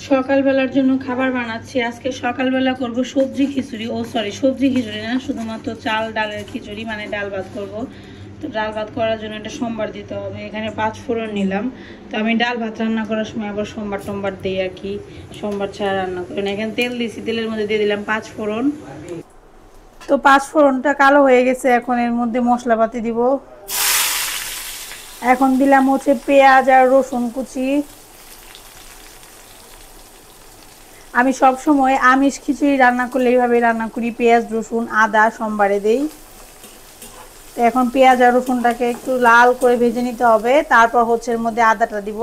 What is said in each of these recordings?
সকালবেলার জন্য খাবার বানাচ্ছি। আজকে সকালবেলা করব সবজি খিচুড়ি, সবজি খিচুড়ি না, শুধুমাত্র চাল ডালের খিচুড়ি, মানে ডাল ভাত করব। তো ডাল ভাত করার জন্য এটা সোমবার দিতে হবে। এখানে 5 ফোড়ন নিলাম। তো আমি ডাল ভাত রান্না করার সময় আবার সোমবার দিই আর কি, সোমবার ছাড়া রান্না করি না। এখানে তেল দিয়েছি, তেলের মধ্যে দিয়ে দিলাম 5 ফোড়ন। তো 5 ফোড়নটা কালো হয়ে গেছে। এখন এর মধ্যে মশলাপাতি দিব। এখন দিলাম হচ্ছে পেঁয়াজ আর রসুন কুচি। আমি সব সময় আমিষ খিচুড়ি রান্না করলে এইভাবে রান্না করি, পেঁয়াজ রসুন আদা সোমবারে দেই। তো এখন পেঁয়াজ আর রসুনটাকে একটু লাল করে ভেজে নিতে হবে। তারপর হচ্ছে এর মধ্যে আদাটা দিব।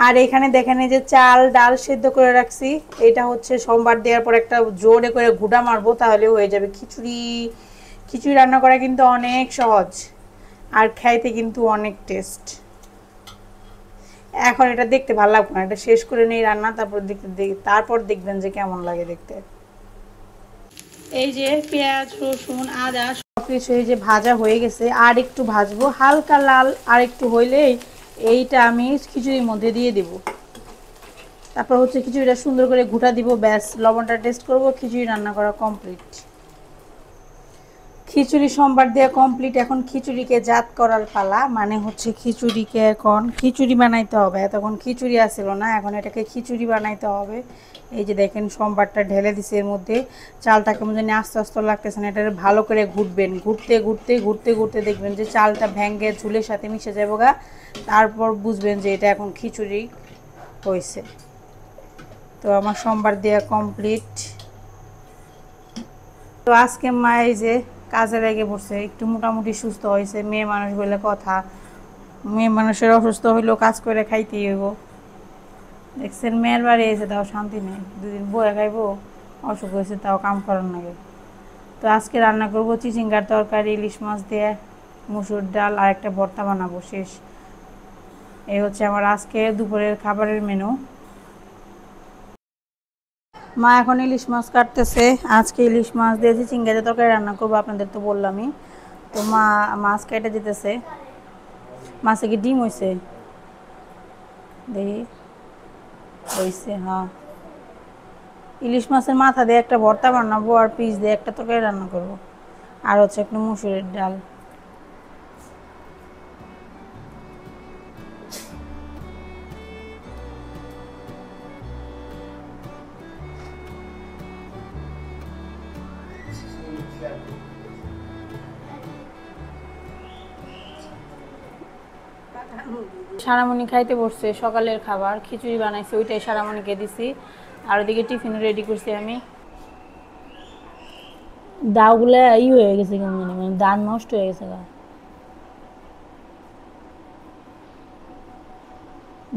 আর এখানে দেখেন এই যে চাল ডাল সেদ্ধ করে রাখছি, এটা হচ্ছে সোমবার দেওয়ার পর একটা জোরে করে ঘুটা মারবো, তাহলে হয়ে যাবে খিচুড়ি। খিচুড়ি রান্না করা কিন্তু অনেক সহজ আর খাইতে কিন্তু অনেক টেস্ট। এখন এটা দেখতে ভালো লাগবে না, এটা শেষ করে নেই রান্না, তারপর দেখবেন যে কেমন লাগে দেখতে। এই যে পেঁয়াজ রসুন আদা সবকিছু এই যে ভাজা হয়ে গেছে। আর একটু ভাজবো, হালকা লাল আর একটু হইলেই এইটা আমি খিচুড়ির মধ্যে দিয়ে দিব। তারপর হচ্ছে খিচুড়িটা সুন্দর করে ঘুটা দিব, ব্যাস লবণটা টেস্ট করব, খিচুড়ি রান্না করা কমপ্লিট। খিচুড়ি সোমবার দেওয়া কমপ্লিট। এখন খিচুড়িকে জাত করার পালা, মানে হচ্ছে খিচুড়িকে এখন খিচুড়ি বানাইতে হবে। তখন খিচুড়ি আসছিল না, এখন এটাকে খিচুড়ি বানাইতে হবে। এই যে দেখেন সোমবারটা ঢেলে দিছে এর মধ্যে। চালটাকে মধ্যে আস্তে আস্তে লাগতেছে না, এটা ভালো করে ঘুটবেন। ঘুরতে দেখবেন যে চালটা ভেঙে ঝুলের সাথে মিশে যাবে গা, তারপর বুঝবেন যে এটা এখন খিচুড়ি হয়েছে। তো আমার সোমবার দেওয়া কমপ্লিট। তো আজকে মা এই যে কাজের আগে পড়ছে, একটু মোটামুটি সুস্থ হয়েছে। মেয়ে মানুষ বলে কথা, মেয়ে মানুষের অসুস্থ হইলেও কাজ করে খাইতেই হইব। দেখছেন মেয়ের বাড়ি এসে তাও শান্তি নেই, 2 দিন বয়ে খাইবো, অসুখ হয়েছে তাও কাম করার লাগে। তো আজকে রান্না করবো চিচিঙ্গার তরকারি, ইলিশ মাছ দিয়ে মুসুর ডাল আর একটা ভর্তা বানাবো, শেষ। এই হচ্ছে আমার আজকে দুপুরের খাবারের মেনু। মা এখন ইলিশ মাছ কাটতেছে। আজকে ইলিশ মাছ দিয়ে চিচিঙ্গার তরকারি রান্না করবো, আপনাদের তো বললামই। তো মা মাছ কেটে দিতেছে। মাছে কি ডিম হয়েছে দেখি, হয়েছে। হ্যাঁ, ইলিশ মাছের মাথা দিয়ে একটা ভর্তা বানাবো আর পিস দিয়ে একটা তরকারি রান্না করবো। আর হচ্ছে একটু মুসুরের ডাল। সারামণি খাইতে বসছে সকালের খাবার, খিচুড়ি বানাইছি, ওইটাই সারামণিকে দিছি। আর ওদিকে টিফিন রেডি করছি আমি। দাওগুলো হয়ে গেছে কেমন, মানে দান নষ্ট হয়ে গেছে গা,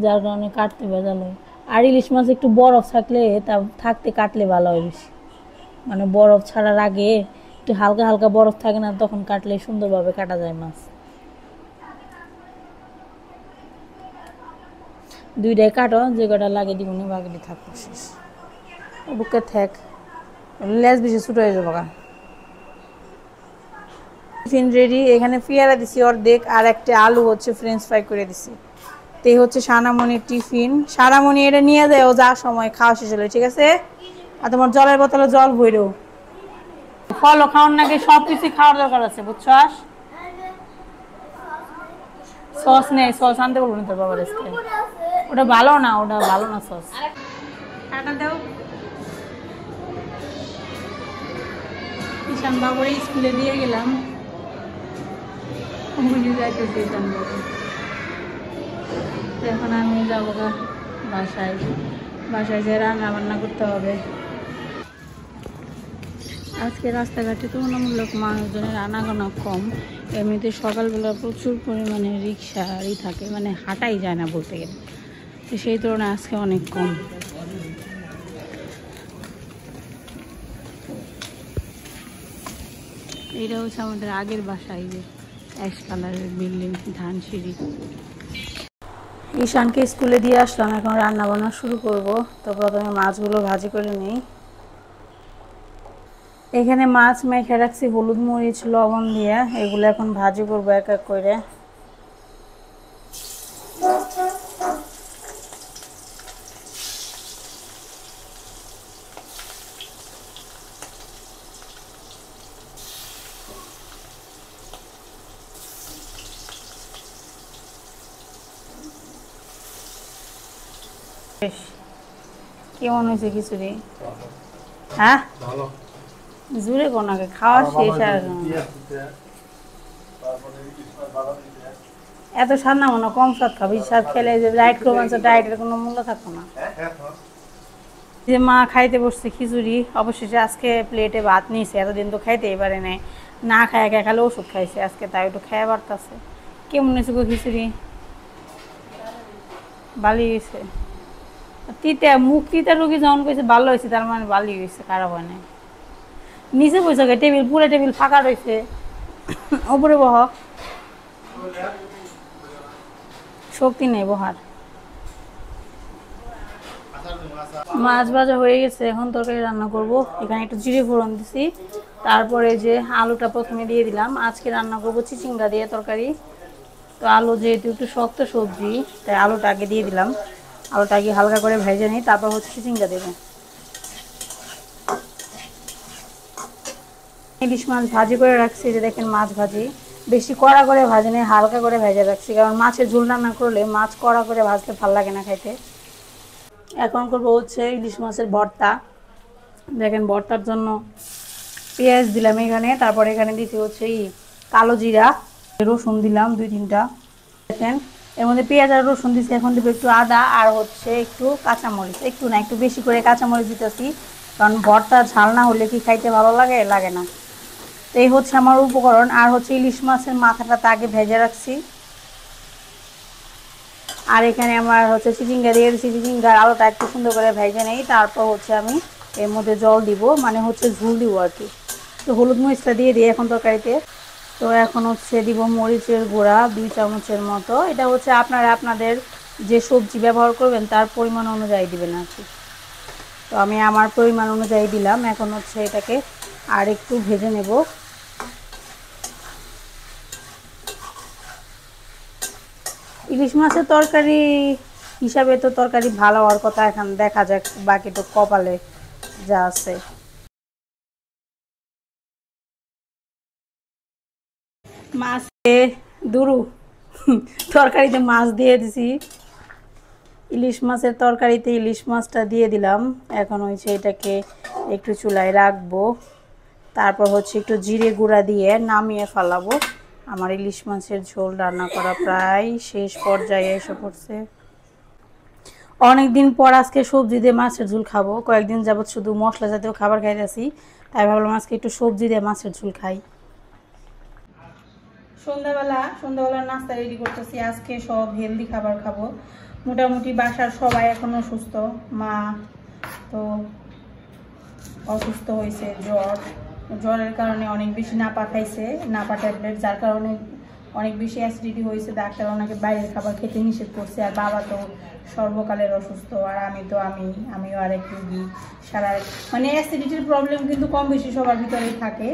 যার কারণে কাটতে ভেজাল হয়। আর ইলিশ মাছ একটু বরফ থাকলে, তা থাকতে কাটলে ভালো হয় বেশি, মানে বরফ ছাড়ার আগে একটু হালকা হালকা বরফ থাকে না, তখন কাটলে সুন্দরভাবে কাটা যায় মাছ। দুইটাই কাটো, যে কটা লাগে দিব নি, বাকিটি থাকবো শেষ। বুকে থাক, লেজ বেশি ছোট হয়ে যাবো গা। Tiffin ready. এখানে পেয়ারা দিছি অর্ধেক, আর একটা আলু হচ্ছে ফ্রেঞ্চ ফ্রাই করে দিছি। তো এই হচ্ছে সানামণির টিফিন। সানামণি এটা নিয়ে যায় ও যা সময় খাওয়া শেষ হলো, ঠিক আছে। আর তোমার জলের বোতলে জল ভইরো, ফলও খাওয়ার নাকি সব কিছু খাওয়ার দরকার আছে, বুঝছস। সস নেই, সস আনতে বলবো না তোর বাবার আজকে। ওটা ভালো না, ওটা ভালো না সস। টাটা দাও। ঈশান বাবুর স্কুলে দিয়ে গেলাম, যাইতেছি ঈশান বাবু। এখন আমি যাবো বাসায়, বাসায় যেয়ে রান্না বান্না করতে হবে। আজকে রাস্তাঘাটে তুলনামূলক মানুষজনের আনাগোনা কম। এমনিতে সকালবেলা প্রচুর পরিমাণে রিক্সাই থাকে, মানে হাঁটাই যায় না বলতে গেলে, তো সেই তুলনায় আজকে অনেক কম। এটা হচ্ছে আমাদের আগের বাসা, এই যে অ্যাশ কালারের বিল্ডিং, ধানসিঁড়ি। ঈশানকে স্কুলে দিয়ে আসলাম, এখন রান্না বান্না শুরু করব। তো প্রথমে মাছগুলো ভাজি করে নিই। এখানে মাছ মেখে রাখছি হলুদ মরিচ লবণ দিয়ে, এগুলো এখন ভাজি করবো এক এক করে। কেমন হয়েছে খিচুড়ি? হ্যাঁ জুড়ে কোনাকে খাওয়া শেষ। আর এত স্বাদ না মনে কম স্বাদ খাবি, স্বাদ খেলে যে ডায়েট করবেন, ডায়েটের কোনো মূল্য থাকতো না। যে মা খাইতে বসছে খিচুড়ি, অবশেষে আজকে প্লেটে ভাত নিয়েছে, এতদিন তো খাইতেই পারে নাই, না খায় একা খালে ওষুধ খাইছে, আজকে তাই একটু খেয়ে বাড়তেছে। কেমন হয়েছে গো খিচুড়ি? ভালোই হয়েছে। তিতা মুখ তিতা রুগী যখন কইছে ভালো হয়েছে, তার মানে ভালোই হয়েছে, খারাপ হয় নাই। নিচে বসে টেবিল, পুরো টেবিল ফাঁকা রয়েছে, ওপরে বহ, শক্তি নেই বহার। মাছ ভাজা হয়ে গেছে, এখন তরকারি রান্না করব। এখানে একটু জিরে ফোড়ন দিছি, তারপরে যে আলুটা প্রথমে দিয়ে দিলাম। আজকে রান্না করব চিচিঙ্গা দিয়ে তরকারি। তো আলু যেহেতু একটু শক্ত সবজি, তাই আলুটা আগে দিয়ে দিলাম। আলুটা আগে হালকা করে ভেজে নিই, তারপর হচ্ছে চিচিঙ্গা দেবো। ইলিশ মাছ ভাজি করে রাখছি, যে দেখেন মাছ ভাজি বেশি কড়া করে ভাজি নেই, হালকা করে ভেজে রাখছি, কারণ মাছের ঝোল রান্না করলে মাছ কড়া করে ভাজতে ভালো লাগে না খাইতে। এখন করবো হচ্ছে ইলিশ মাছের ভর্তা। দেখেন ভর্তার জন্য পেঁয়াজ দিলাম এখানে, তারপরে এখানে দিচ্ছি হচ্ছে কালো জিরা, রসুন দিলাম 2-3টা। দেখেন এর মধ্যে পেঁয়াজ আর রসুন দিচ্ছি, এখন দেবো একটু আদা আর হচ্ছে একটু কাঁচামরিচ, একটু না একটু বেশি করে কাঁচামরিচ দিতেছি, কারণ ভর্তা ঝাল না হলে কি খাইতে ভালো লাগে, লাগে না। তো এই হচ্ছে আমার উপকরণ। আর হচ্ছে ইলিশ মাছের মাথাটা আগে ভেজে রাখছি, আর এখানে আমার হচ্ছে চিচিঙ্গা দিয়ে দিচ্ছি। চিচিঙ্গার আলুটা একটু সুন্দর করে ভেজে নেই, তারপর হচ্ছে আমি এর মধ্যে জল দিব, মানে হচ্ছে ঝোল দিব আর কি। তো হলুদ মরিচটা দিয়ে দিই এখন তরকারিতে। তো এখন হচ্ছে দিব মরিচের গুঁড়া 2 চামচের মতো। এটা হচ্ছে আপনারা আপনাদের যে সবজি ব্যবহার করবেন তার পরিমাণ অনুযায়ী দিবেন আর কি। তো আমি আমার পরিমাণ অনুযায়ী দিলাম। এখন হচ্ছে এটাকে আর একটু ভেজে নেব। ইলিশ মাছের তরকারি হিসাবে তো তরকারি ভালো হওয়ার কথা, এখন দেখা যাক, বাকি তো কপালে যা আছে। মাছে দুরু তরকারিতে মাছ দিয়ে দিছি, ইলিশ মাছের তরকারিতে ইলিশ মাছটা দিয়ে দিলাম। এখন হচ্ছে এটাকে একটু চুলায় রাখবো, তারপর হচ্ছে একটু জিরে গুঁড়া দিয়ে নামিয়ে ফেলাবো। আমার ইলিশ মাছের ঝোল রান্না করা প্রায় শেষ পর্যায়ে এসে পড়ছে। অনেকদিন পর আজকে সবজি দিয়ে মাছের ঝোল খাবো, কয়েকদিন যাবত শুধু মশলা জাতীয় খাবার খাইতেছি, তাই ভাবলাম আজকে একটু সবজি দিয়ে মাছের ঝোল খাই। সন্ধ্যাবেলা নাস্তা রেডি করতেছি, আজকে সব হেলদি খাবার খাবো। মোটামুটি বাসার সবাই এখনো সুস্থ, মা তো অসুস্থ হয়েছে, জ্বরের কারণে অনেক বেশি নাপা খাইছে, নাপা ট্যাবলেট, যার কারণে অনেক বেশি অ্যাসিডিটি হয়েছে, ডাক্তার ওনাকে বাইরের খাবার খেতে নিষেধ করছে। আর বাবা তো সর্বকালের অসুস্থ, আর আমিও আরেক রুগী, সারা মানে অ্যাসিডিটির প্রবলেম কিন্তু কম বেশি সবার ভিতরেই থাকে।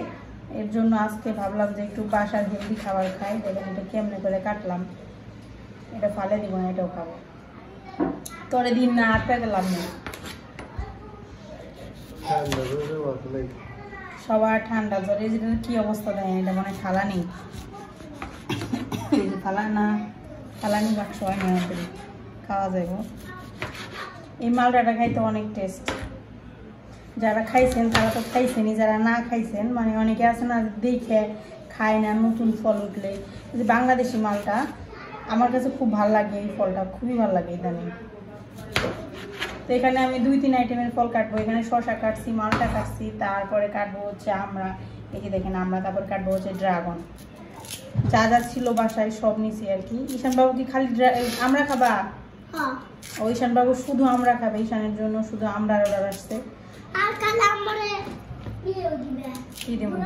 এর জন্য আজকে ভাবলাম যে একটু বাসার হেলদি খাবার খাই। দেখেন এটা কেমনে করে কাটলাম, এটা ফালে দিব না, এটাও খাবো। তোরে দিন না আটকে গেলাম না, সবার ঠান্ডা জ্বর। এই যেটা কি অবস্থা দেয়, এটা মনে থালা নেই, থালা না ফালানি বাক্স হয় না আমাদের, খাওয়া যাইব। এই মালটাটা খাইতে অনেক টেস্ট। যারা খাইছেন তারা তো খাইছেনই, যারা না খাইছেন মানে অনেকে আছে না দেখে খায় না নতুন ফল উঠলে। যে বাংলাদেশি মালটা আমার কাছে খুব ভালো লাগে, এই ফলটা খুবই ভালো লাগে ইদানিং। তো এখানে আমি 2-3 আইটেমের ফল কাটবো। এখানে শসা কাটছি, মালটা কাটছি, তারপরে কাটবো হচ্ছে আমরা, এই যে দেখেন আমরা, তারপরে কাটবো হচ্ছে ড্রাগন। যা যা ছিল বাসায় সব নিছি আর কি। ঈশান বাবু কি খালি আমরা খাবা? ও ঈশান বাবু শুধু আমরা খাবে, ঈশানের জন্য শুধু আমরা অর্ডার আসছে। আর কাল আমারে কি দেবো?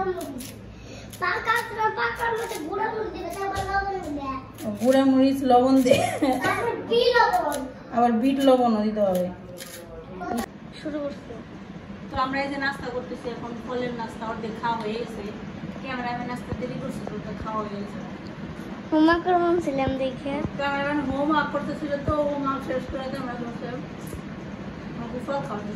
গুঁড়া মরিচ লবণ দে, আবার বিট লবণও দিতে হবে। শুরু করতে তো আমরা এই যে নাস্তা করতেছি এখন, ফলের নাস্তা অর্ধেক খাওয়া হয়ে গেছে। ক্যামেরাম্যান নাস্তা দেরি করছে, তো ওটা খাওয়া হয়ে গেছে। হোমওয়ার্ক করছিলাম দেখে, ক্যামেরাম্যান হোমওয়ার্ক করতেছিল, তো হোমওয়ার্ক শেষ করে দিয়ে আমরা বসলাম ফল খাওয়াতে।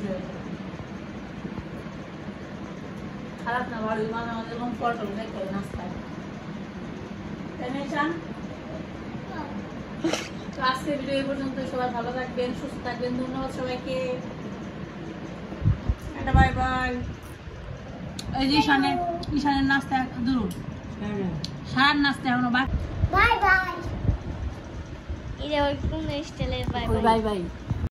খারাপ না, ভালো মানে আমাদের এরকম ফল টল দেখতে হবে নাস্তায়, তাই না চান? তো আজকের ভিডিও এই পর্যন্ত। সবাই ভালো থাকবেন, সুস্থ থাকবেন। ধন্যবাদ সবাইকে, একটা বাই বাই। এই যে ঈশানের নাস্তা দূর, সারার নাস্তা এখনো বাকি। Bye bye. এটা ওই কোন স্টাইলের বাই বাই? Bye bye.